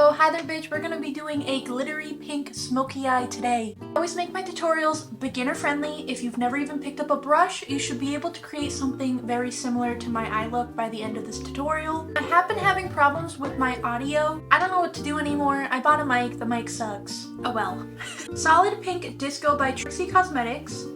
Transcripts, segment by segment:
Oh, hi there bitch, we're gonna be doing a glittery pink smoky eye today. I always make my tutorials beginner friendly. If you've never even picked up a brush, you should be able to create something very similar to my eye look by the end of this tutorial. I have been having problems with my audio. I don't know what to do anymore. I bought a mic, the mic sucks. Oh well. Solid Pink Disco by Trixie Cosmetics.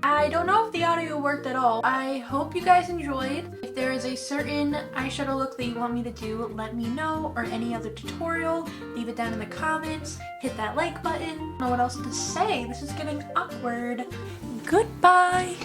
I don't know if the audio worked at all. I hope you guys enjoyed. If there is a certain eyeshadow look that you want me to do, let me know, or any other tutorial, leave it down in the comments, hit that like button. I don't know what else to say. This is getting awkward. Goodbye!